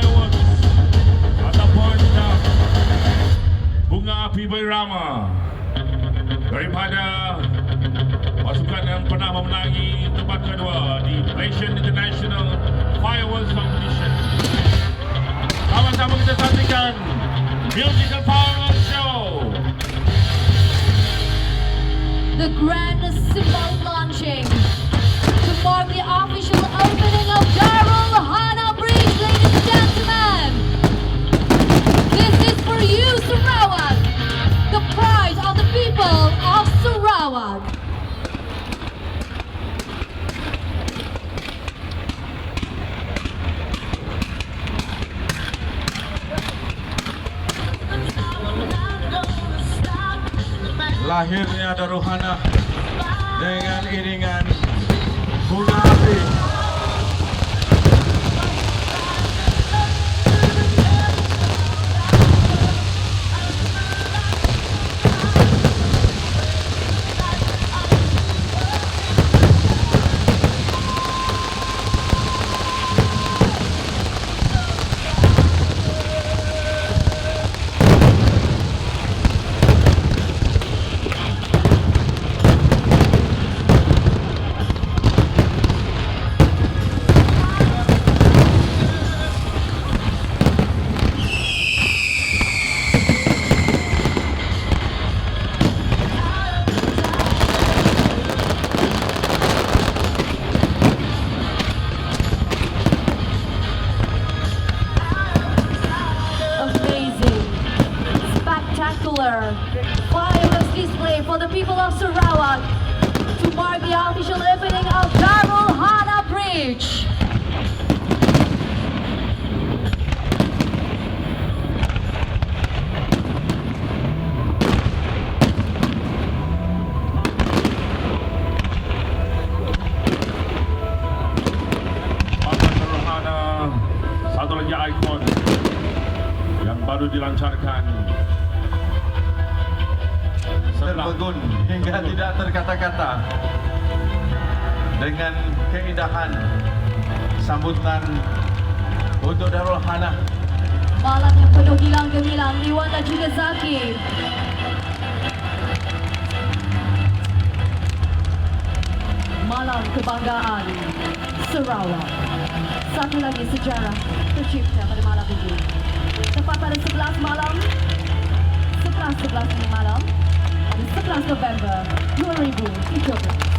fireworks ataupun bunga api berirama daripada pasukan yang pernah memenangi tempat kedua di Malaysian International Fireworks Competition. Sama-sama kita saksikan musical fireworks show. The grand symbol launching to mark the official opening of Darul Hana Bridge, ladies and gentlemen. This is for you, Sarawak, the pride of the people of Sarawak. Lahirnya Darul Hana dengan iringan bunga api. Fireworks display for the people of Sarawak to mark the official opening of Darul Hana Bridge. Darul Hana, satu lagi ikon yang baru dilancarkan. Terpegun hingga tidak terkata-kata dengan keindahan sambutan untuk Darul Hana. Malam yang penuh gilang gemilang, riuh dan juga zakir. Malam kebanggaan Sarawak. Satu lagi sejarah tercipta pada malam ini. Tepat pada 11 malam, 11 malam, 11 November 2013.